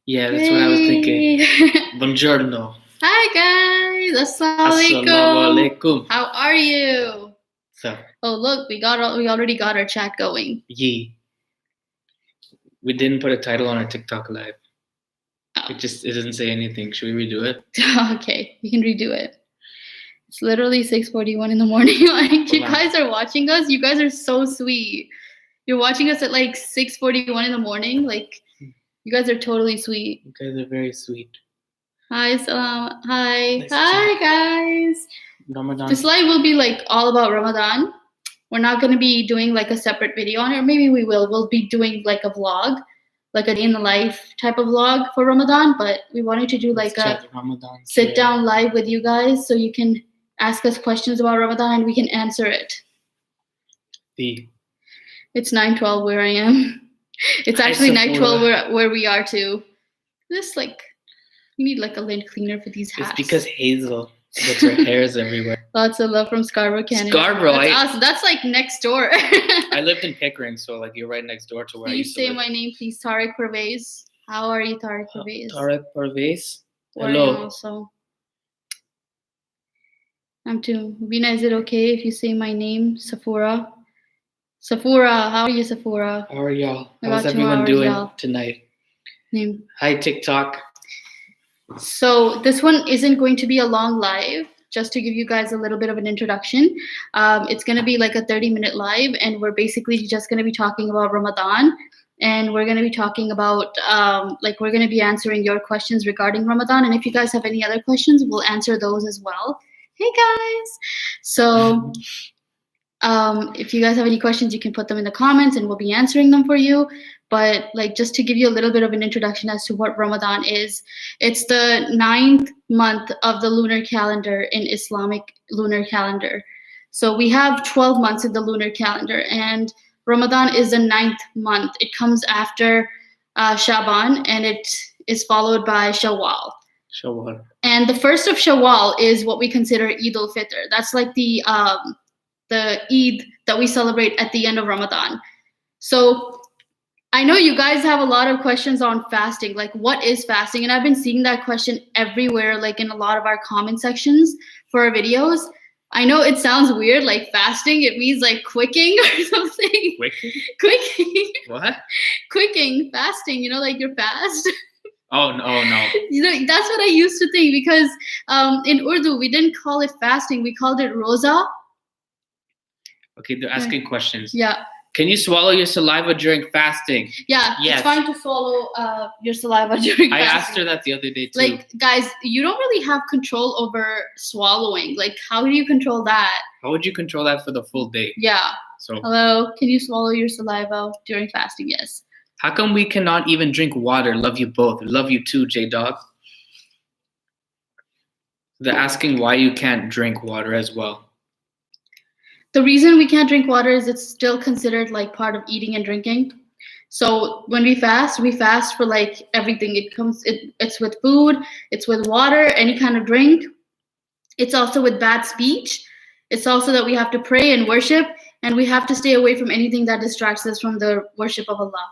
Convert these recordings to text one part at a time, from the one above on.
Yeah, that's what I was thinking. Buongiorno. Hi guys, Assalamu alaikum. How are you? So, Oh look, we already got our chat going. yee. We didn't put a title on our TikTok live. Oh. It doesn't say anything. Should we redo it? Okay, we can redo it. It's literally 6:41 in the morning. Like you guys are watching us. You guys are so sweet. You're watching us at like 6:41 in the morning. Like you guys are totally sweet. You guys are very sweet. Hi, Salam. Hi. Nice Hi, guys. Ramadan. This live will be like all about Ramadan. We're not going to be doing like a separate video on it. Or maybe we will. We'll be doing like a vlog, like a day in the life type of vlog for Ramadan. But we wanted to do like a sit down live with you guys so you can ask us questions about Ramadan and we can answer it. It's 9:12 where I am. It's actually 9:12 where we are too. This like, we need like a lint cleaner for these hats. It's because Hazel gets her hairs everywhere. Lots of love from Scarborough, Canada. Scarborough, that's awesome. That's like next door. I lived in Pickering, so like you're right next door to where I used to live. Please say my name, please. Tariq Pervez. How are you, Tariq Pervez? Tariq Pervez. Hello. Also. I'm too. Vina, is it okay if you say my name, Safura? Safura, how are you, Safura? How are y'all? How's everyone doing tonight? Name. Hi, TikTok. So this one isn't going to be a long live, just to give you guys a little bit of an introduction. It's going to be like a 30-minute live, and we're basically just going to be talking about Ramadan. And we're going to be talking about, we're going to be answering your questions regarding Ramadan. And if you guys have any other questions, we'll answer those as well. Hey, guys. So if you guys have any questions, you can put them in the comments and we'll be answering them for you. But like just to give you a little bit of an introduction as to what Ramadan is, it's the 9th month of the lunar calendar in Islamic lunar calendar. So we have 12 months in the lunar calendar, and Ramadan is the 9th month. It comes after Shaban, and it is followed by Shawwal. And the first of Shawwal is what we consider Eid al-Fitr. That's like the Eid that we celebrate at the end of Ramadan. So I know you guys have a lot of questions on fasting, like what is fasting? And I've been seeing that question everywhere, like in a lot of our comment sections for our videos. I know it sounds weird, like fasting, it means like quicking or something. Quicking? What? Quicking, fasting, you know, like you're fast. Oh, no. You know, that's what I used to think, because in Urdu, we didn't call it fasting, we called it roza. Okay, they're asking questions. Yeah. Can you swallow your saliva during fasting? Yeah, yes. It's fine to swallow your saliva during fasting. I asked her that the other day too. Like, guys, you don't really have control over swallowing. Like, how do you control that? How would you control that for the full day? Yeah. So, hello, can you swallow your saliva during fasting? Yes. How come we cannot even drink water? Love you both. Love you too, J-Dog. They're asking why you can't drink water as well. The reason we can't drink water is it's still considered like part of eating and drinking. So when we fast for like everything. It's with food, it's with water, any kind of drink. It's also with bad speech. It's also that we have to pray and worship, and we have to stay away from anything that distracts us from the worship of Allah.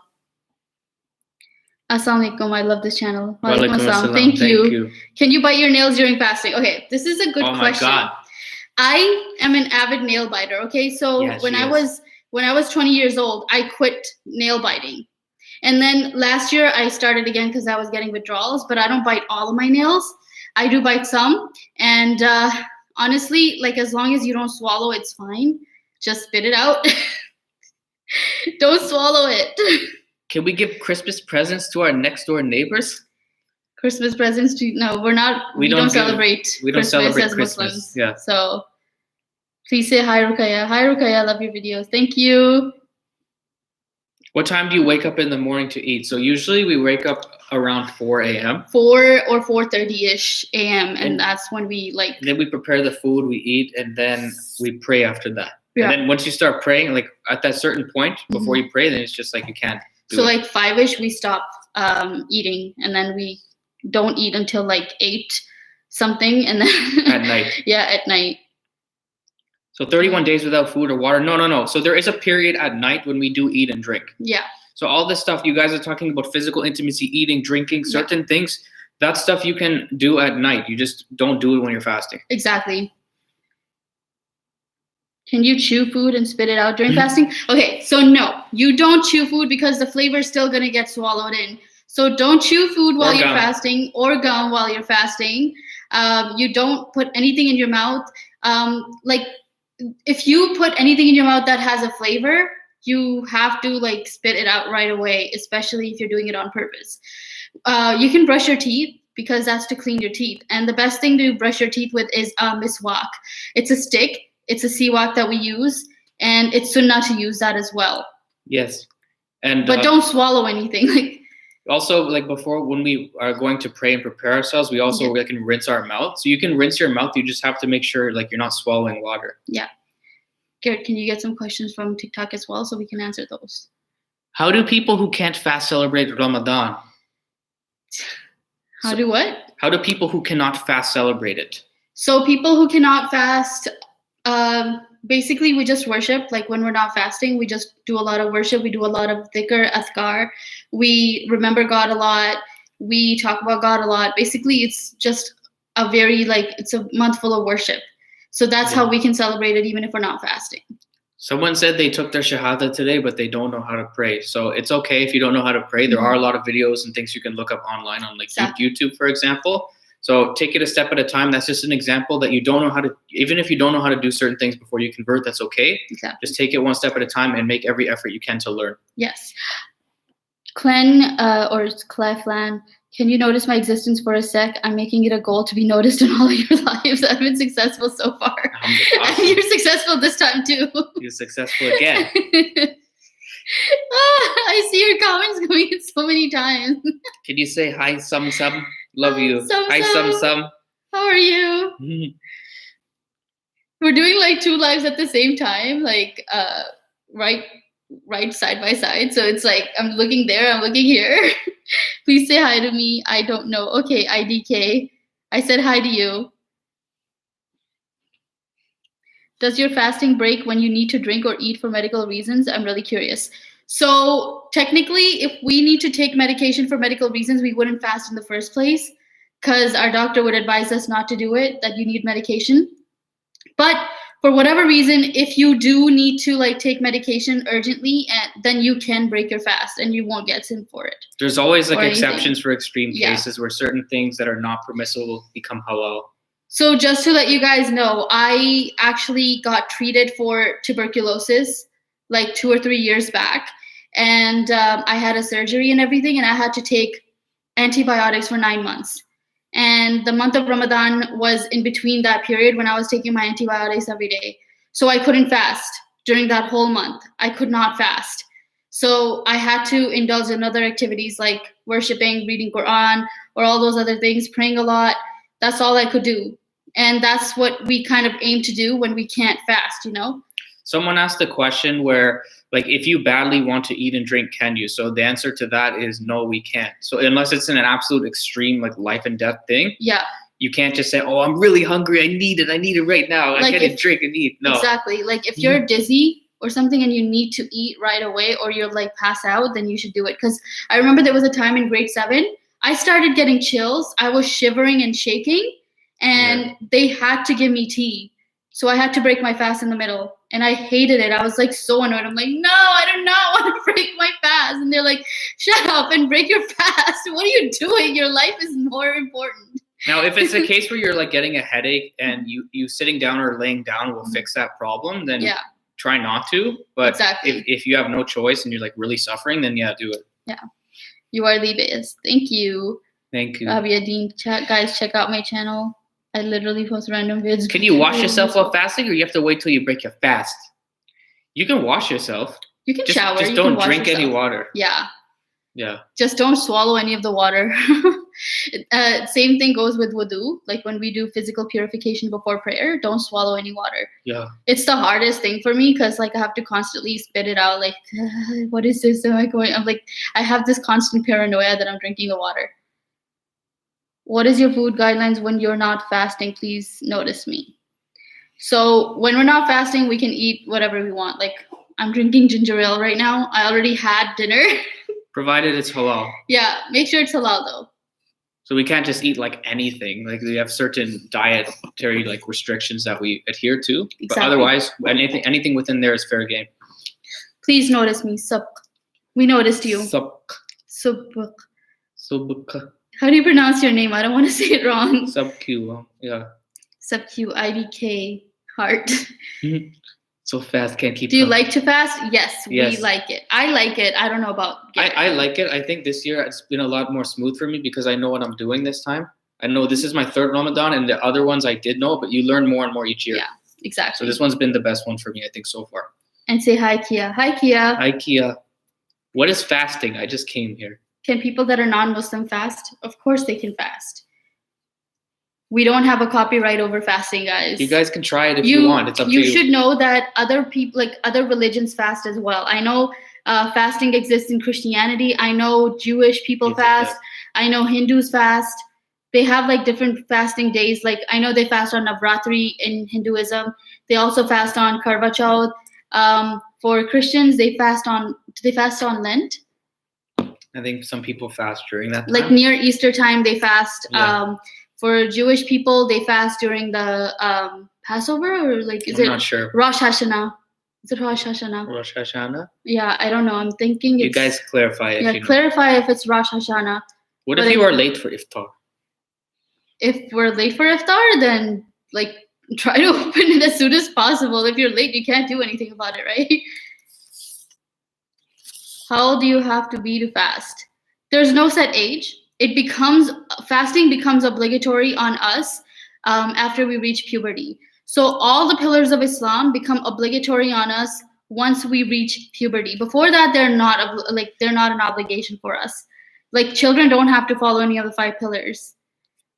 Assalamu alaikum. I love this channel. Walaikum assalam. Thank you. Can you bite your nails during fasting? Okay, this is a good question. Oh my God. I am an avid nail biter. Okay, so when I was 20 years old, I quit nail biting, and then last year I started again because I was getting withdrawals. But I don't bite all of my nails. I do bite some, and honestly, like as long as you don't swallow, it's fine. Just spit it out. Don't swallow it. Can we give Christmas presents to our next door neighbors? Christmas presents to we're not. We don't celebrate Christmas. Muslims. Yeah. So please say hi, Rukaya. Hi, Rukaya. Love your videos. Thank you. What time do you wake up in the morning to eat? So usually we wake up around 4 a.m. 4 or 4:30ish a.m. and that's when we like. Then we prepare the food, we eat, and then we pray after that. Yeah. And then once you start praying, like at that certain point before you pray, then it's just like you can't. So like 5ish we stop eating, and then we don't eat until like 8 something, and then at night. Yeah, at night. So 31 days without food or water. No. So there is a period at night when we do eat and drink. Yeah. So all this stuff you guys are talking about, physical intimacy, eating, drinking, certain things, that stuff you can do at night. You just don't do it when you're fasting. Exactly. Can you chew food and spit it out during fasting? Okay, so no, you don't chew food because the flavor is still going to get swallowed in. So don't chew food while you're fasting, or gum while you're fasting. You don't put anything in your mouth. Like if you put anything in your mouth that has a flavor, you have to like spit it out right away, especially if you're doing it on purpose. You can brush your teeth because that's to clean your teeth. And the best thing to brush your teeth with is a miswak. It's a stick. It's a siwak that we use, and it's sunnah to use that as well. Yes. But don't swallow anything. Like also, like before, when we are going to pray and prepare ourselves, we also can rinse our mouth. So you can rinse your mouth. You just have to make sure like you're not swallowing water. Yeah. Garrett, can you get some questions from TikTok as well so we can answer those? How do people who can't fast celebrate Ramadan? How do people who cannot fast celebrate it? So people who cannot fast, basically we just worship. Like when we're not fasting, we just do a lot of worship. We do a lot of dhikr, azkar. We remember God a lot. We talk about God a lot. Basically, it's just it's a month full of worship. So that's how we can celebrate it even if we're not fasting. Someone said they took their shahada today, but they don't know how to pray. So it's okay if you don't know how to pray. There are a lot of videos and things you can look up online on like YouTube, for example. So take it a step at a time. That's just an example that you don't know how to, even if you don't know how to do certain things before you convert, that's okay. Exactly. Just take it one step at a time and make every effort you can to learn. Yes. Clen or Cleflan, can you notice my existence for a sec? I'm making it a goal to be noticed in all of your lives. I've been successful so far. Awesome. And you're successful this time too. You're successful again. I see your comments coming in so many times. Can you say hi, Sum? Love you. Hi, Sum. How are you? We're doing like 2 lives at the same time, like right side by side. So it's like I'm looking there, I'm looking here. Please say hi to me. I don't know. Okay, IDK. I said hi to you. Does your fasting break when you need to drink or eat for medical reasons? I'm really curious. So technically, if we need to take medication for medical reasons, we wouldn't fast in the first place because our doctor would advise us not to do it, that you need medication. But for whatever reason, if you do need to like take medication urgently, then you can break your fast and you won't get sin for it. There's always like exceptions for extreme cases where certain things that are not permissible become halal. So just to let you guys know, I actually got treated for tuberculosis like 2 or 3 years back. And I had a surgery and everything, and I had to take antibiotics for 9 months. And the month of Ramadan was in between that period when I was taking my antibiotics every day. So I couldn't fast during that whole month. I could not fast. So I had to indulge in other activities like worshiping, reading Quran, or all those other things, praying a lot. That's all I could do. And that's what we kind of aim to do when we can't fast, you know? Someone asked a question where, like, if you badly want to eat and drink, can you? So the answer to that is no, we can't. So unless it's in an absolute extreme, like life and death thing, you can't just say, oh, I'm really hungry. I need it right now. I can't drink and eat. No. Exactly. Like if you're dizzy or something and you need to eat right away or you're like pass out, then you should do it. Because I remember there was a time in grade 7, I started getting chills. I was shivering and shaking, and they had to give me tea. So I had to break my fast in the middle, and I hated it. I was like so annoyed. I'm like, no, I do not want to break my fast. And they're like, shut up and break your fast. What are you doing? Your life is more important. Now, if it's a case where you're like getting a headache and you sitting down or laying down will fix that problem, then try not to. But if you have no choice and you're like really suffering, then do it. Yeah. You are the best. Thank you. Thank you. Rabia Dean. Guys, check out my channel. I literally post random vids. Can you wash yourself while fasting, or you have to wait till you break your fast? You can wash yourself. You can shower. Just don't drink any water. Yeah. Yeah. Just don't swallow any of the water. Same thing goes with wudu. Like when we do physical purification before prayer, don't swallow any water. Yeah. It's the hardest thing for me because like I have to constantly spit it out. Like, what is this? I'm like, I have this constant paranoia that I'm drinking the water. What is your food guidelines when you're not fasting? Please notice me. So when we're not fasting, we can eat whatever we want. Like I'm drinking ginger ale right now. I already had dinner. Provided it's halal. Yeah, make sure it's halal though. So we can't just eat like anything. Like we have certain dietary like restrictions that we adhere to. Exactly. But otherwise, anything within there is fair game. Please notice me. Sup. We noticed you. Sup. Subuk. Subuk. How do you pronounce your name? I don't want to say it wrong. Subq. Yeah. Subq. IDK. Heart. So fast, can't keep. Do you like to fast? Yes, Yes, we like it. I like it. I don't know about. I like it. I think this year it's been a lot more smooth for me because I know what I'm doing this time. I know this is my third Ramadan, and the other ones I did know, but you learn more and more each year. Yeah, exactly. So this one's been the best one for me, I think, so far. And say hi, Kia. Hi, Kia. Hi, Kia. What is fasting? I just came here. Can people that are non-Muslim fast? Of course they can fast. We don't have a copyright over fasting, guys. You guys can try it if you want. It's up to you. You should know that other people, like other religions, fast as well. I know fasting exists in Christianity. I know Jewish people fast. I know Hindus fast. They have like different fasting days. Like I know they fast on Navratri in Hinduism. They also fast on Karva Chauth. For Christians, they fast on Lent. I think some people fast during that time. Like near Easter time, they fast. Yeah. For Jewish people, they fast during the Passover, or like I'm not sure. Rosh Hashanah? Is it Rosh Hashanah? Rosh Hashanah? Yeah, I don't know. I'm thinking you guys clarify if you know. Clarify if it's Rosh Hashanah. What if you are late for Iftar? If we're late for Iftar, then like try to open it as soon as possible. If you're late, you can't do anything about it, right? How old do you have to be to fast? There's no set age. Fasting becomes obligatory on us after we reach puberty. So all the pillars of Islam become obligatory on us once we reach puberty. Before that, they're not an obligation for us. Like children don't have to follow any of the 5 pillars.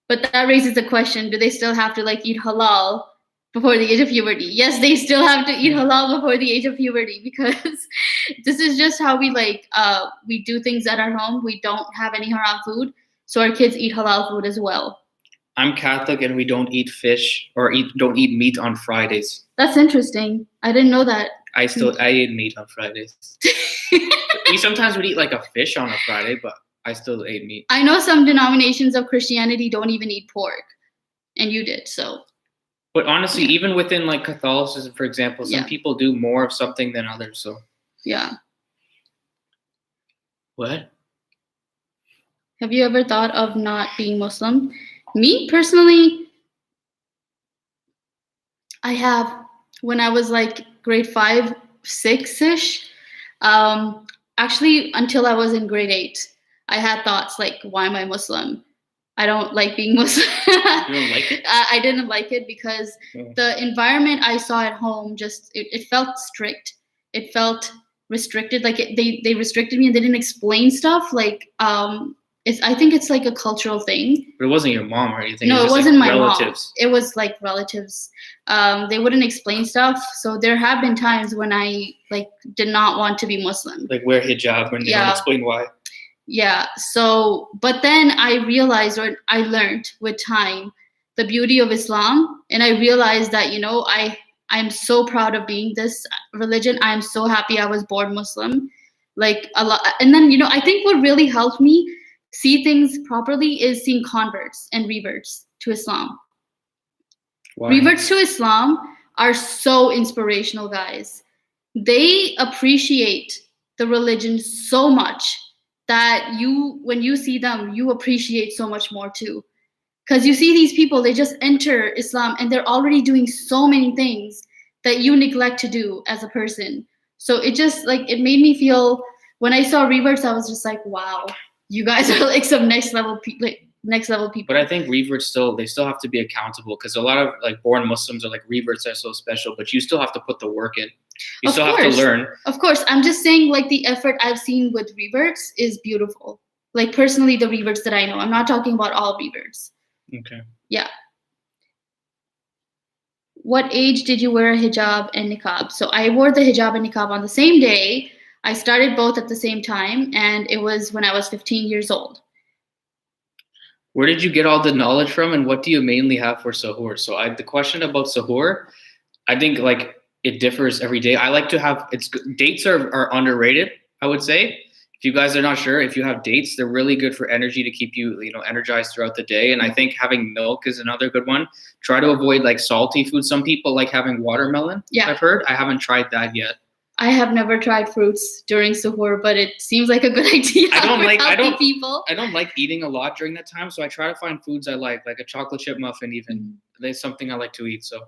But that raises the question: do they still have to like eat halal before the age of puberty? Yes, they still have to eat halal before the age of puberty, because this is just how we do things at our home. We don't have any haram food, so our kids eat halal food as well. I'm Catholic and we don't eat fish or don't eat meat on Fridays. That's interesting. I didn't know that. I eat meat on Fridays. We sometimes would eat like a fish on a Friday, but I still ate meat. I know some denominations of Christianity don't even eat pork, and you did, so. But honestly, even within like Catholicism, for example, some people do more of something than others. So yeah. What? Have you ever thought of not being Muslim? Me personally, I have. When I was like grade 5, 6-ish, actually until I was in grade 8, I had thoughts like, why am I Muslim? I don't like being Muslim. You don't like it? I didn't like it because the environment I saw at home it felt strict. It felt restricted. Like they restricted me and they didn't explain stuff. Like I think it's like a cultural thing. But it wasn't your mom or anything. No, it wasn't my relatives. Mom. It was like relatives. They wouldn't explain stuff. So there have been times when I like did not want to be Muslim. Like wear hijab when they don't explain why. Yeah. So, but then I realized, or I learned with time, the beauty of Islam, and I realized that I'm so proud of being this religion. I'm so happy I was born Muslim. Like a lot, and then I think what really helped me see things properly is seeing converts and reverts to Islam. Why? Reverts to Islam are so inspirational, guys. They appreciate the religion so much that when you see them, you appreciate so much more too. Because you see these people, they just enter Islam and they're already doing so many things that you neglect to do as a person. So it just it made me feel, when I saw reverts, I was just like, wow, you guys are like some next level people. But I think reverts they still have to be accountable, because a lot of like born Muslims are like, reverts are so special, but you still have to put the work in. You still have to learn. Of course. I'm just saying, like, the effort I've seen with reverts is beautiful. Like, personally, the reverts that I know. I'm not talking about all reverts. Okay. Yeah. What age did you wear a hijab and niqab? So I wore the hijab and niqab on the same day. I started both at the same time, and it was when I was 15 years old. Where did you get all the knowledge from, and what do you mainly have for Sahur? So the question about Sahur, I think like it differs every day. I like to have dates are underrated, I would say. If you guys are not sure, if you have dates, they're really good for energy to keep you, energized throughout the day. And I think having milk is another good one. Try to avoid like salty food. Some people like having watermelon. Yeah. I've heard. I haven't tried that yet. I have never tried fruits during Sahur, but it seems like a good idea. I don't like eating a lot during that time, so I try to find foods I like a chocolate chip muffin. Even there's something I like to eat. So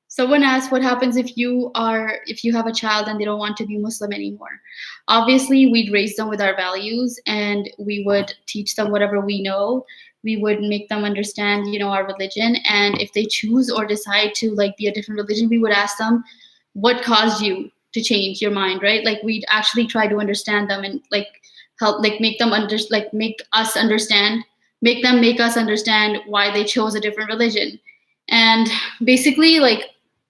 someone asked, what happens if you have a child and they don't want to be Muslim anymore? Obviously, we'd raise them with our values, and we would teach them whatever we know. We would make them understand, our religion. And if they choose or decide to like be a different religion, we would ask them, what caused you to change your mind, right? Like we'd actually try to understand them and like help, like make us understand why they chose a different religion. And basically, like,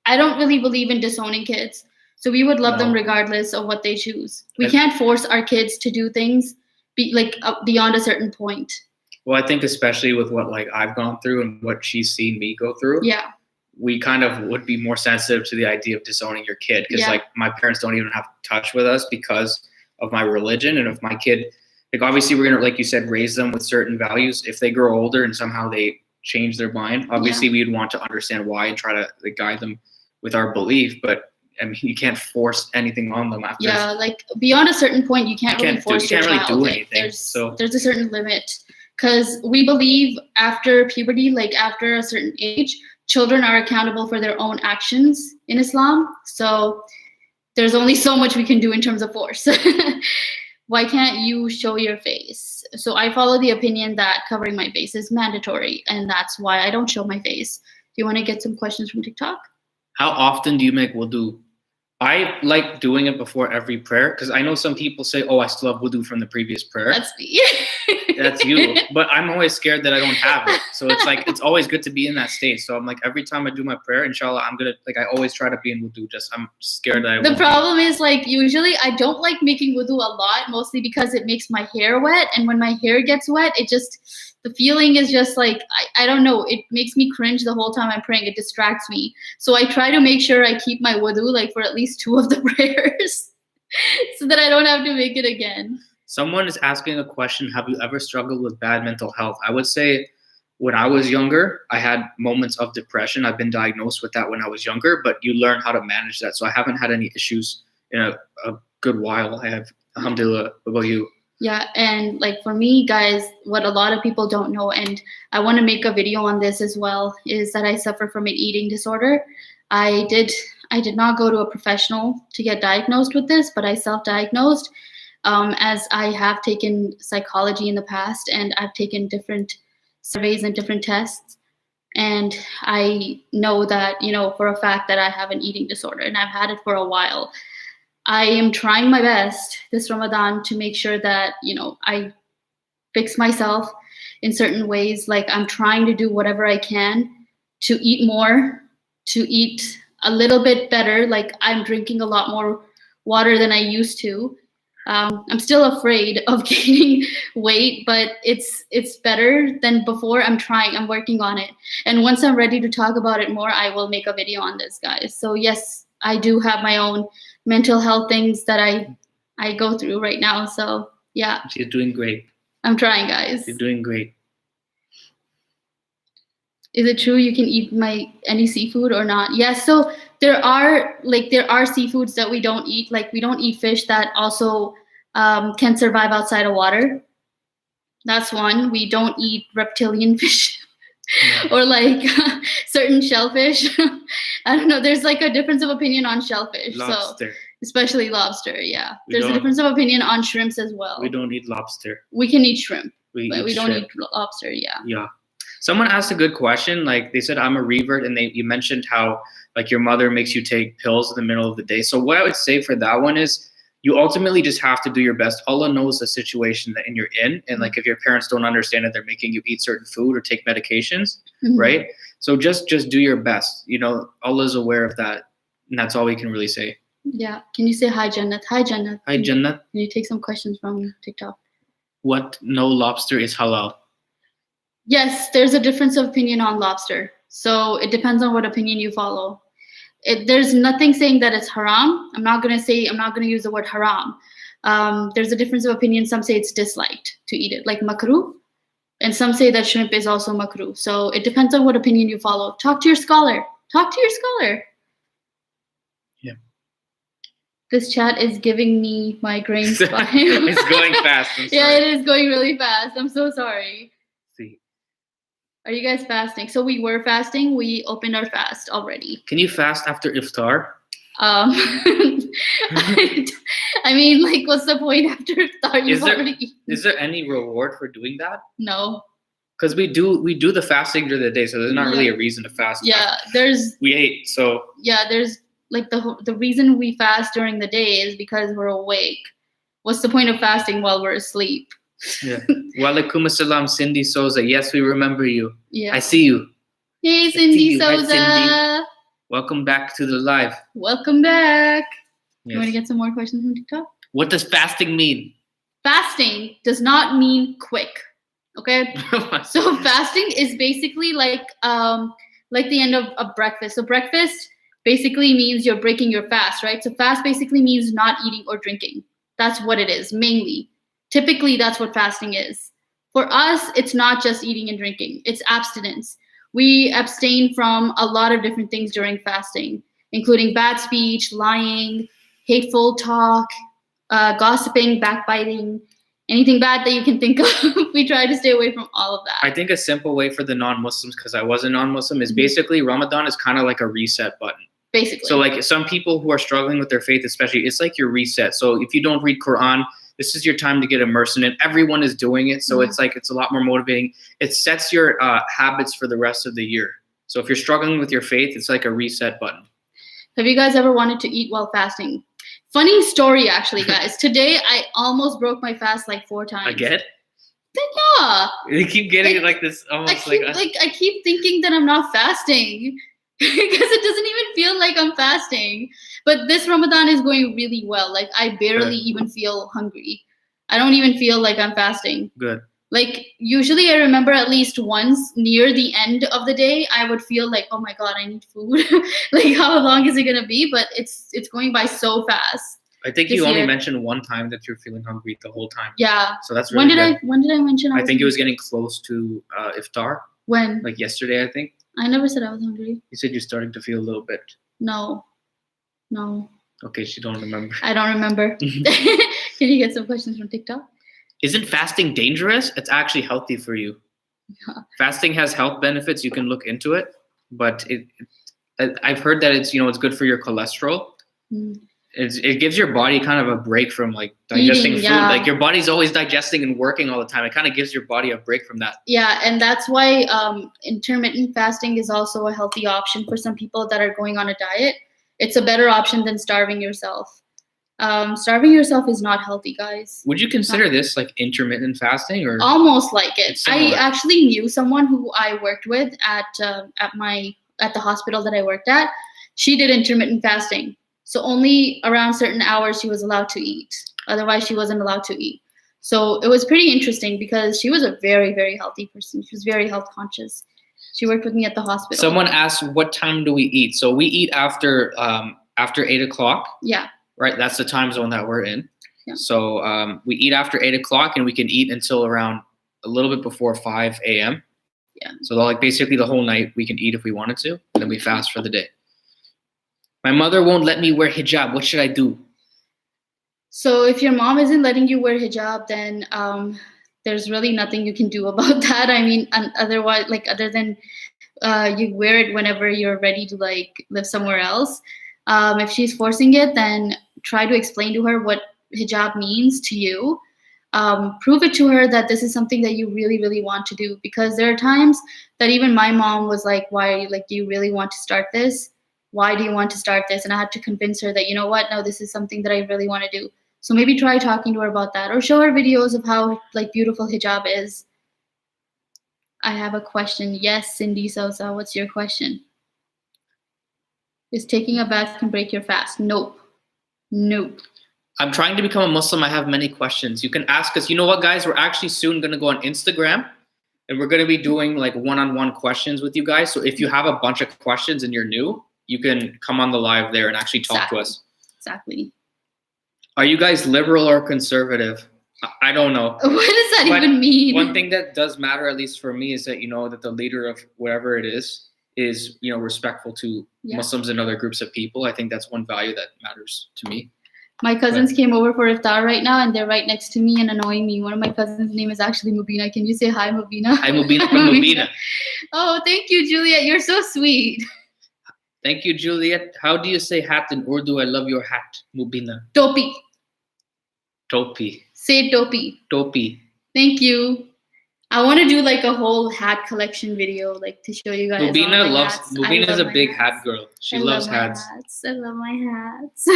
I don't really believe in disowning kids. So we would love them regardless of what they choose. We can't force our kids to do things beyond a certain point. Well, I think especially with what like I've gone through and what she's seen me go through. Yeah. We kind of would be more sensitive to the idea of disowning your kid because like my parents don't even have touch with us because of my religion. And if my kid, like obviously we're going to, like you said, raise them with certain values. If they grow older and somehow they change their mind, obviously we'd want to understand why and try to like, guide them with our belief. But I mean, you can't force anything on them after. Yeah, like beyond a certain point, you can't really force your child. You can't really do anything. There's a certain limit because we believe after puberty, like after a certain age, children are accountable for their own actions in Islam. So there's only so much we can do in terms of force. Why can't you show your face? So I follow the opinion that covering my face is mandatory, and that's why I don't show my face. Do you want to get some questions from TikTok? How often do you make wudu? I like doing it before every prayer because I know some people say, oh, I still have wudu from the previous prayer. That's me. That's you. But I'm always scared that I don't have it. So it's like, it's always good to be in that state. So I'm like, every time I do my prayer, inshallah, I'm going to, like, I always try to be in wudu. I'm scared that The problem is, like, usually I don't like making wudu a lot, mostly because it makes my hair wet. And when my hair gets wet, the feeling is just like, I don't know, it makes me cringe the whole time I'm praying. It distracts me. So I try to make sure I keep my wudu like for at least 2 of the prayers so that I don't have to make it again. Someone is asking a question, have you ever struggled with bad mental health? I would say when I was younger, I had moments of depression. I've been diagnosed with that when I was younger, but you learn how to manage that. So I haven't had any issues in a good while. I have, alhamdulillah. What about you? Yeah, and like for me, guys, what a lot of people don't know, and I want to make a video on this as well, is that I suffer from an eating disorder. I did not go to a professional to get diagnosed with this, but I self-diagnosed as I have taken psychology in the past, and I've taken different surveys and different tests. And I know that, for a fact that I have an eating disorder, and I've had it for a while. I am trying my best this Ramadan to make sure that, I fix myself in certain ways. Like I'm trying to do whatever I can to eat more, to eat a little bit better. Like I'm drinking a lot more water than I used to. I'm still afraid of gaining weight, but it's better than before. I'm working on it. And once I'm ready to talk about it more, I will make a video on this, guys. So yes, I do have my own mental health things that I go through right now. So yeah. You're doing great. I'm trying, guys. You're doing great. Is it true you can eat any seafood or not? Yes. So there are seafoods that we don't eat. Like we don't eat fish that also can survive outside of water. That's one. We don't eat reptilian fish. Or like certain shellfish. I don't know. There's like a difference of opinion on shellfish. Lobster. So especially lobster. Yeah. There's a difference of opinion on shrimps as well. We don't eat lobster. We can eat shrimp, but we don't shrimp. eat lobster. Yeah. Yeah. Someone asked a good question. Like they said, I'm a revert, and you mentioned how like your mother makes you take pills in the middle of the day. So what I would say for that one is, you ultimately just have to do your best. Allah knows the situation that you're in. And like, if your parents don't understand it, they're making you eat certain food or take medications, right? So just do your best. Allah's aware of that. And that's all we can really say. Yeah. Can you say hi, Jannat? Hi, Jannat. Hi, Jannat. Can you take some questions from TikTok? What? No lobster is halal. Yes, there's a difference of opinion on lobster. So it depends on what opinion you follow. There's nothing saying that it's haram. I'm not going to use the word haram. There's a difference of opinion. Some say it's disliked to eat it, like makruh. And some say that shrimp is also makruh. So it depends on what opinion you follow. Talk to your scholar. Yeah. This chat is giving me migraines. It's going fast. Yeah, it is going really fast. I'm so sorry. See. Are you guys fasting? So we were fasting. We opened our fast already. Can you fast after iftar? I mean, like, what's the point after iftar? You've already eaten. Is there any reward for doing that? No. Because we do the fasting during the day, so there's not really a reason to fast. Yeah, we ate, so. Yeah, there's like the reason we fast during the day is because we're awake. What's the point of fasting while we're asleep? Yeah. Walaikum assalam, Cindy Souza. Yes, we remember you. Yeah. I see you. Hey, Cindy Souza. Hi, Cindy. Welcome back to the live. Welcome back. Yes. You want to get some more questions from TikTok? What does fasting mean? Fasting does not mean quick. Okay? So fasting is basically like the end of breakfast. So breakfast basically means you're breaking your fast, right? So fast basically means not eating or drinking. That's what it is, mainly. Typically, that's what fasting is. For us, it's not just eating and drinking. It's abstinence. We abstain from a lot of different things during fasting, including bad speech, lying, hateful talk, gossiping, backbiting, anything bad that you can think of. We try to stay away from all of that. I think a simple way for the non-Muslims, because I was a non-Muslim, is basically Ramadan is kind of like a reset button. Basically. So like some people who are struggling with their faith, especially, it's like your reset. So if you don't read Quran, this is your time to get immersed in it. Everyone is doing it. So it's like, it's a lot more motivating. It sets your habits for the rest of the year. So if you're struggling with your faith, it's like a reset button. Have you guys ever wanted to eat while fasting? Funny story, actually, guys. Today, I almost broke my fast like 4 times. Again? Yeah. You keep getting it like this almost I keep thinking that I'm not fasting because it doesn't even feel like I'm fasting. But this Ramadan is going really well. Like, I barely even feel hungry. I don't even feel like I'm fasting. Good. Like, usually I remember at least once near the end of the day, I would feel like, oh my God, I need food. Like, how long is it going to be? But it's going by so fast. I think you only mentioned one time that you're feeling hungry the whole time. Yeah. So that's really good. When did I mention I think it was getting close to iftar. When? Like yesterday, I think. I never said I was hungry. You said you're starting to feel a little bit. No. Okay, she don't remember. I don't remember. Can you get some questions from TikTok? Isn't fasting dangerous? It's actually healthy for you. Yeah. Fasting has health benefits. You can look into it, but I've heard that it's good for your cholesterol. It gives your body kind of a break from like digesting food. Yeah. Like your body's always digesting and working all the time. It kind of gives your body a break from that. Yeah, and that's why intermittent fasting is also a healthy option for some people that are going on a diet. It's a better option than starving yourself. Starving yourself is not healthy, guys. Would you consider this like intermittent fasting, or almost like it? I actually knew someone who I worked with at the hospital that I worked at. She did intermittent fasting, so only around certain hours she was allowed to eat. Otherwise, she wasn't allowed to eat. So it was pretty interesting because she was a very, very healthy person. She was very health conscious. She worked with me at the hospital. Someone asked, "What time do we eat?" So we eat after 8 o'clock. Yeah. Right, that's the time zone that we're in. Yeah. So we eat after 8 o'clock, and we can eat until around a little bit before 5 a.m. Yeah. So like basically the whole night we can eat if we wanted to, and then we fast for the day. My mother won't let me wear hijab. What should I do? So if your mom isn't letting you wear hijab, then there's really nothing you can do about that. I mean, otherwise, like other than you wear it whenever you're ready to like live somewhere else. If she's forcing it, then try to explain to her what hijab means to you. Prove it to her that this is something that you really, really want to do. Because there are times that even my mom was like, why, like, do you really want to start this? Why do you want to start this? And I had to convince her that, you know what, no, this is something that I really want to do. So maybe try talking to her about that, or show her videos of how like beautiful hijab is. I have a question. Yes, Cindy Sosa, what's your question? Is taking a bath can break your fast? Nope. I'm trying to become a Muslim. I have many questions. You can ask us. You know what, guys? We're actually soon going to go on Instagram, and we're going to be doing like one-on-one questions with you guys. So if you have a bunch of questions and you're new, you can come on the live there and actually talk to us. Exactly. Are you guys liberal or conservative? I don't know. What does that even mean? One thing that does matter, at least for me, is that that the leader of whatever it is respectful to Muslims and other groups of people. I think that's one value that matters to me. My cousins came over for Iftar right now, and they're right next to me and annoying me. One of my cousins' name is actually Mubina. Can you say hi, Mubina? Hi, Mubina from Mubina. Oh, thank you, Juliet. You're so sweet. Thank you, Juliet. How do you say hat in Urdu? I love your hat, Mubina. Topi. Topi. Say topi. Topi. Thank you. I want to do like a whole hat collection video, like to show you guys. Mubina is a big hat girl. She loves hats. I love my hats.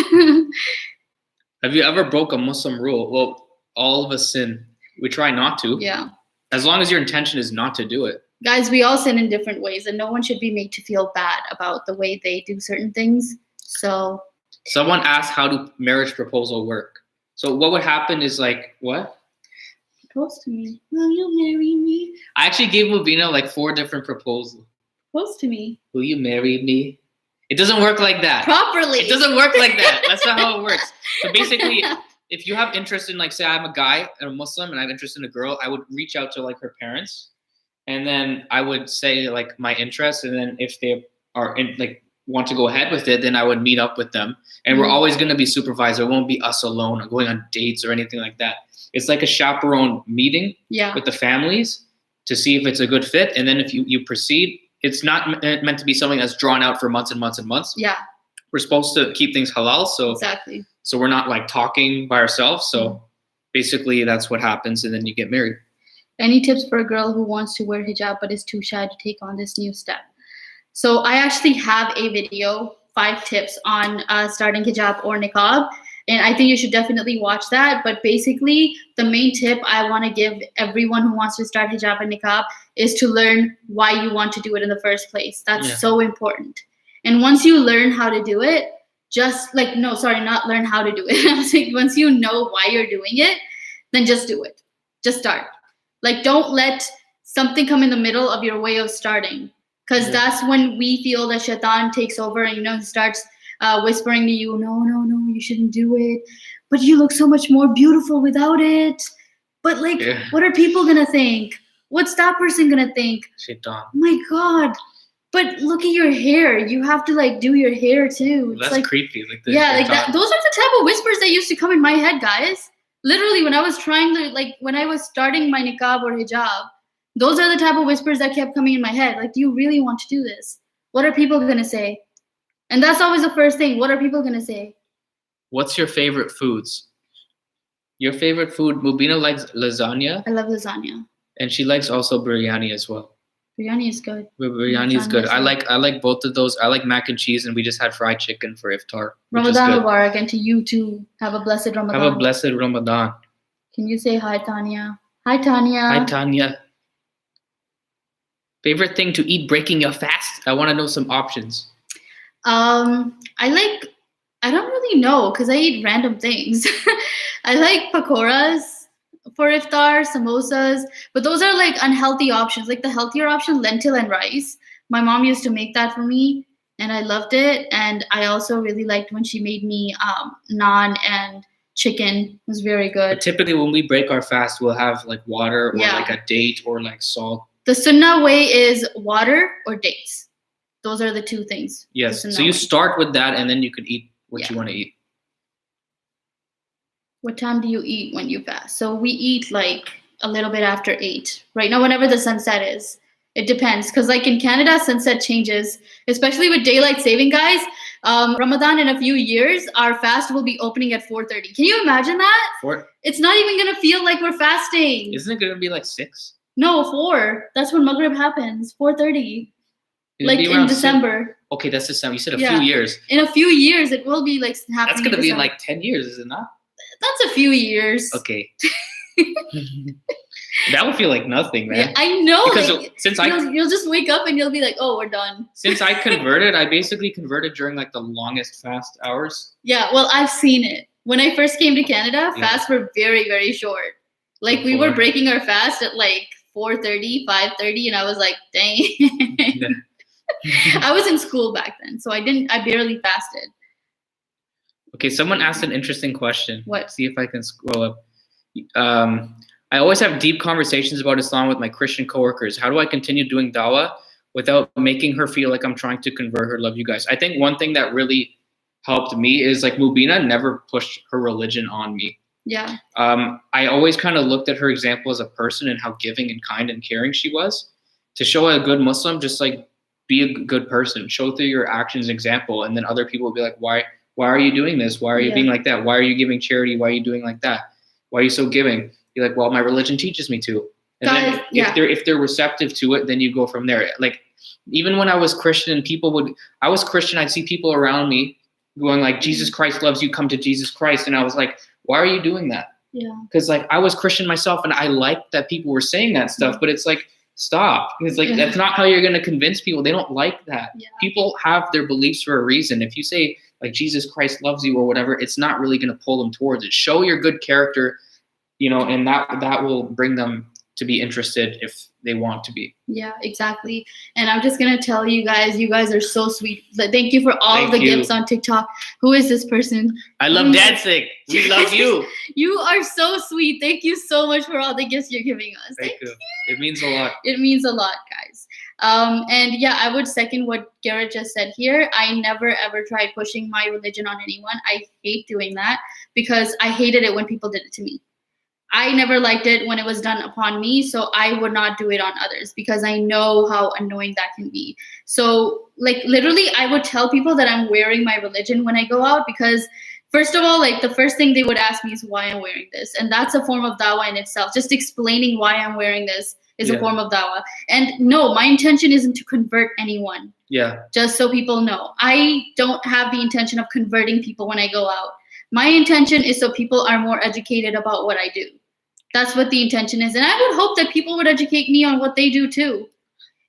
Have you ever broke a Muslim rule? Well, all of us sin. We try not to. Yeah. As long as your intention is not to do it. Guys, we all sin in different ways, and no one should be made to feel bad about the way they do certain things. So. Someone asked, how do marriage proposal work? So what would happen is like, what? Propose to me. Will you marry me? I actually gave Mubina like 4 different proposals. Propose to me. Will you marry me? It doesn't work like that. Properly. It doesn't work like that. That's not how it works. So basically, if you have interest in, like, say I'm a guy and a Muslim and I have interest in a girl, I would reach out to like her parents, and then I would say like my interest, and then if they are want to go ahead with it, then I would meet up with them, and we're always going to be supervised. It won't be us alone or going on dates or anything like that. It's like a chaperone meeting with the families to see if it's a good fit, and then if you proceed, it's not meant to be something that's drawn out for months and months and months. Yeah, we're supposed to keep things halal, so exactly. So we're not like talking by ourselves. So basically, that's what happens, and then you get married. Any tips for a girl who wants to wear hijab but is too shy to take on this new step? So I actually have a video, 5 tips on starting hijab or niqab. And I think you should definitely watch that. But basically, the main tip I want to give everyone who wants to start hijab and niqab is to learn why you want to do it in the first place. That's so important. And once you learn how to do it, not learn how to do it. I was like, once you know why you're doing it, then just do it. Just start. Like, don't let something come in the middle of your way of starting. Because that's when we feel that shaitan takes over and, he starts whispering to you, no, you shouldn't do it. But you look so much more beautiful without it. But what are people going to think? What's that person going to think? Shaitan. Oh my God. But look at your hair. You have to do your hair too. It's that's creepy. Those are the type of whispers that used to come in my head, guys. Literally, when I was when I was starting my niqab or hijab, those are the type of whispers that kept coming in my head. Like, do you really want to do this? What are people going to say? And that's always the first thing. What are people going to say? What's your favorite foods? Your favorite food? Mubina likes lasagna. I love lasagna. And she likes also biryani as well. Biryani is good. Biryani is good. I like both of those. I like mac and cheese, and we just had fried chicken for iftar. Ramadan Mubarak, and to you too. Have a blessed Ramadan. Have a blessed Ramadan. Can you say hi, Tanya? Hi, Tanya. Hi, Tanya. Favorite thing to eat breaking your fast? I want to know some options. I don't really know because I eat random things. I like pakoras for iftar, samosas, but those are unhealthy options. Like the healthier option, lentil and rice. My mom used to make that for me and I loved it. And I also really liked when she made me naan and chicken. It was very good. But typically when we break our fast, we'll have water or a date or salt. The sunnah way is water or dates. Those are the 2 things. Yes. So you start with that and then you can eat what you want to eat. What time do you eat when you fast? So we eat a little bit after 8. Right now, whenever the sunset is. It depends. Because in Canada, sunset changes. Especially with daylight saving, guys. Ramadan in a few years, our fast will be opening at 4:30. Can you imagine that? 4? It's not even going to feel like we're fasting. Isn't it going to be 6? No, 4. That's when Maghrib happens. 4:30. In December. 6. Okay, that's December. You said a few years. In a few years, it will be happening. That's going to be in 10 years, is it not? That's a few years. Okay. That would feel like nothing, man. Yeah, I know. Because you'll just wake up and you'll be like, oh, we're done. Since I converted, I basically converted during the longest fast hours. Yeah, well, I've seen it. When I first came to Canada, fasts were very, very short. We were breaking our fast at 4:30, 5:30, and I was like, dang. I was in school back then, so I barely fasted. Okay, someone asked an interesting question. What? See if I can scroll up. I always have deep conversations about Islam with my Christian coworkers. How do I continue doing dawah without making her feel like I'm trying to convert her? Love you guys. I think one thing that really helped me is like Mubina never pushed her religion on me. Yeah. I always kind of looked at her example as a person and how giving and kind and caring she was. To show a good Muslim, just like be a good person, show through your actions example, and then other people will be like, why are you doing this? Why are you being like that? Why are you giving charity? Why are you doing like that? Why are you so giving? You're like, well, my religion teaches me to. And Guys, then if they're receptive to it, then you go from there. Like even when I was Christian, I'd see people around me going like, Jesus Christ loves you, come to Jesus Christ. And I was like, why are you doing that? Yeah. Because like I was Christian myself and I liked that people were saying that stuff, but it's like, stop. Because like that's not how you're going to convince people. They don't like that. Yeah. People have their beliefs for a reason. If you say like Jesus Christ loves you or whatever, it's not really going to pull them towards it. Show your good character, and that will bring them to be interested if they want to be. Yeah, exactly. And I'm just going to tell you guys are so sweet. Thank you for all the gifts on TikTok. Who is this person? I love dancing. We love you. You are so sweet. Thank you so much for all the gifts you're giving us. Thank you. It means a lot. It means a lot, guys. And yeah, I would second what Garrett just said here. I never ever try pushing my religion on anyone. I hate doing that because I hated it when people did it to me. I never liked it when it was done upon me, so I would not do it on others because I know how annoying that can be. So, like, literally, I would tell people that I'm wearing my religion when I go out because, first of all, like, the first thing they would ask me is why I'm wearing this. And that's a form of dawah in itself. Just explaining why I'm wearing this is a form of dawah. And no, my intention isn't to convert anyone. Yeah. Just so people know. I don't have the intention of converting people when I go out. My intention is so people are more educated about what I do. That's what the intention is. And I would hope that people would educate me on what they do too.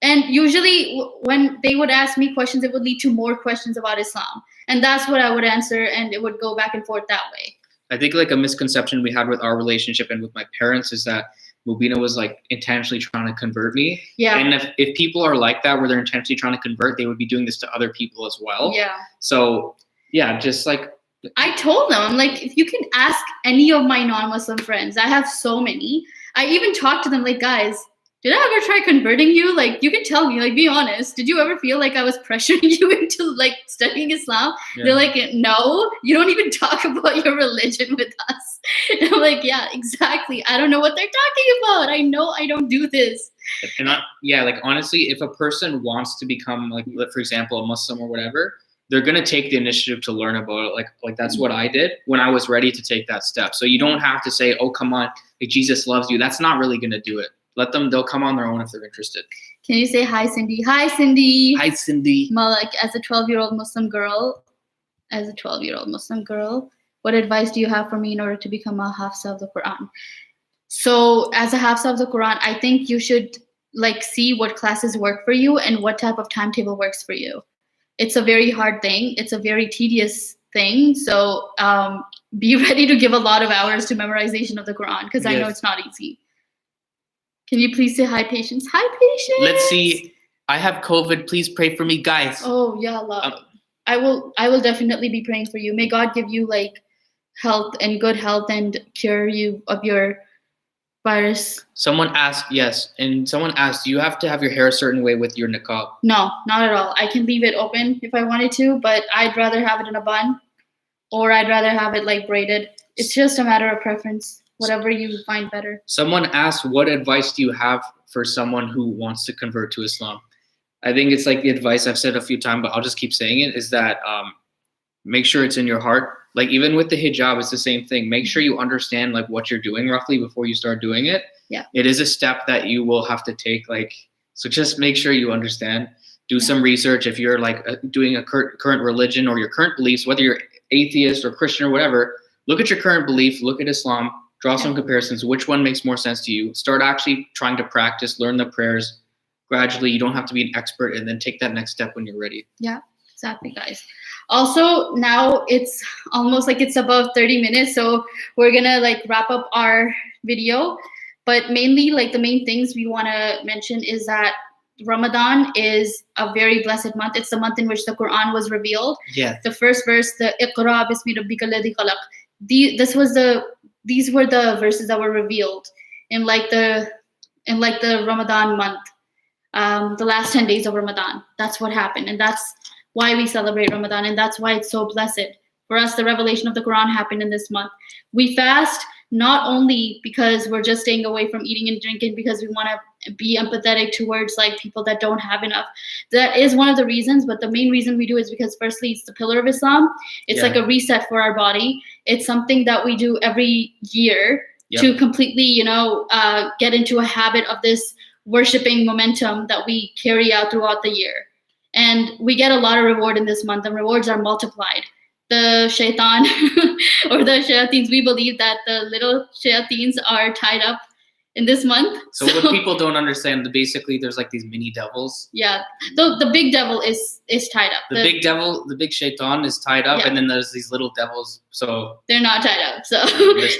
And usually when they would ask me questions, it would lead to more questions about Islam. And that's what I would answer. And it would go back and forth that way. I think like a misconception we had with our relationship and with my parents is that Mubina was like intentionally trying to convert me. Yeah. And if people are like that, where they're intentionally trying to convert, they would be doing this to other people as well. Yeah. So yeah, just like, I told them, I'm like, if you can ask any of my non-Muslim friends, I have so many. I even talked to them like, guys, did I ever try converting you? Like, you can tell me, like, be honest. Did you ever feel like I was pressuring you into like studying Islam? Yeah. They're like, no, you don't even talk about your religion with us. And I'm like, yeah, exactly. I don't know what they're talking about. I know I don't do this. And like, honestly, if a person wants to become like, for example, a Muslim or whatever, they're going to take the initiative to learn about it. Like that's what I did when I was ready to take that step. So you don't have to say, oh, come on, like Jesus loves you. That's not really going to do it. They'll come on their own if they're interested. Can you say hi, Cindy? Hi, Cindy. Hi, Cindy. Malik, as a 12-year-old Muslim girl, what advice do you have for me in order to become a Hafsa of the Quran? So as a Hafsa of the Quran, I think you should like see what classes work for you and what type of timetable works for you. It's a very hard thing. It's a very tedious thing. So be ready to give a lot of hours to memorization of the Quran because I know it's not easy. Can you please say hi, Patience? Hi, Patience. Let's see. I have COVID. Please pray for me, guys. Oh, yeah, Allah. I will definitely be praying for you. May God give you like health and good health and cure you of your virus. Someone asked, do you have to have your hair a certain way with your niqab? No, not at all. I can leave it open if I wanted to, but I'd rather have it in a bun or I'd rather have it like braided. It's just a matter of preference, whatever you find better. Someone asked, what advice do you have for someone who wants to convert to Islam? I think it's like the advice I've said a few times, but I'll just keep saying it, is that make sure it's in your heart. Like even with the hijab, it's the same thing. Make sure you understand like what you're doing roughly before you start doing it. Yeah. It is a step that you will have to take. So just make sure you understand. Do some research. If you're like doing a current religion or your current beliefs, whether you're atheist or Christian or whatever, look at your current belief, look at Islam, draw some comparisons. Which one makes more sense to you? Start actually trying to practice, learn the prayers gradually. You don't have to be an expert, and then take that next step when you're ready. Yeah, exactly, guys. Also, now it's almost like it's above 30 minutes, so we're gonna like wrap up our video. But mainly, like the main things we want to mention is that Ramadan is a very blessed month. It's the month in which the Quran was revealed. Yeah. The first verse, the Iqra bismi rabbika alladhi khalaq. These were the verses that were revealed in like the Ramadan month. The last 10 days of Ramadan. That's what happened. And that's why we celebrate Ramadan. And that's why it's so blessed. For us, the revelation of the Quran happened in this month. We fast not only because we're just staying away from eating and drinking because we want to be empathetic towards like people that don't have enough. That is one of the reasons, but the main reason we do is because firstly, it's the pillar of Islam. It's like a reset for our body. It's something that we do every year to completely, get into a habit of this worshiping momentum that we carry out throughout the year. And we get a lot of reward in this month, and rewards are multiplied. The shaitan or the shayateens, we believe that the little shayateens are tied up in this month. So what people don't understand, basically there's like these mini devils. Yeah. The big devil is tied up. The big devil, the big shaitan is tied up, and then there's these little devils. So they're not tied up. So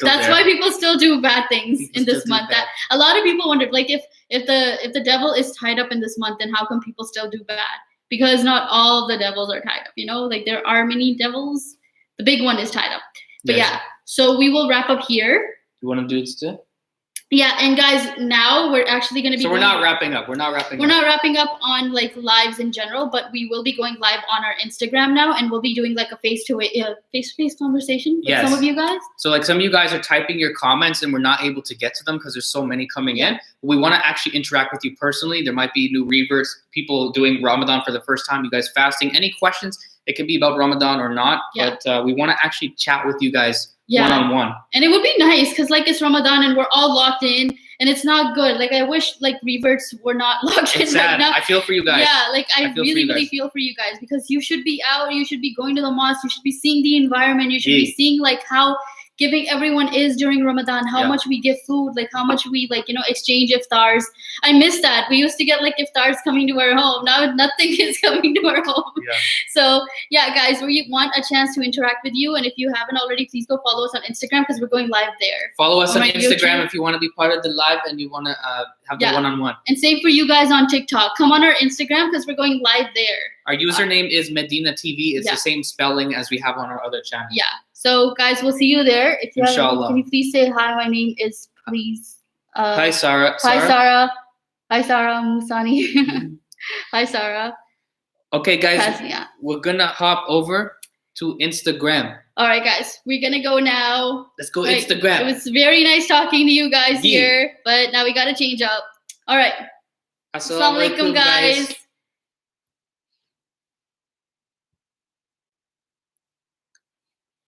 that's why people still do bad things in this month. That a lot of people wondered, like if the devil is tied up in this month, then how come people still do bad? Because not all of the devils are tied up, like there are many devils. The big one is tied up. But so we will wrap up here. You want to do it still? Yeah, and guys, now we're actually going to be. So we're not wrapping up. We're not wrapping up on like lives in general, but we will be going live on our Instagram now, and we'll be doing like a face-to-face conversation with some of you guys. So like some of you guys are typing your comments, and we're not able to get to them because there's so many coming in. We want to actually interact with you personally. There might be new reverts, people doing Ramadan for the first time. You guys fasting? Any questions? It can be about Ramadan or not, but we want to actually chat with you guys. One-on-one. And it would be nice because like it's Ramadan and we're all locked in and it's not good. Like I wish like reverts were not locked in right now. I feel for you guys. Yeah, like I really feel for you guys because you should be out, you should be going to the mosque, you should be seeing the environment, you should be seeing like how giving everyone is during Ramadan, how much we give food, like how much we like, exchange iftars. I miss that. We used to get like iftars coming to our home. Now nothing is coming to our home. Yeah. So guys, we want a chance to interact with you. And if you haven't already, please go follow us on Instagram because we're going live there. Follow us on Instagram if you want to be part of the live and you want to have the one-on-one. And same for you guys on TikTok. Come on our Instagram because we're going live there. Our username is Medina TV. It's the same spelling as we have on our other channel. Yeah. So guys, we'll see you there. If you Inshallah. Can you please say hi? My name is hi Sarah. Hi Sarah. Hi Sarah Musani. Hi Sarah. Okay guys, we're gonna hop over to Instagram. All right guys, we're gonna go now. Let's go Instagram. It was very nice talking to you guys here, but now we gotta change up. All right. Assalamu alaikum guys.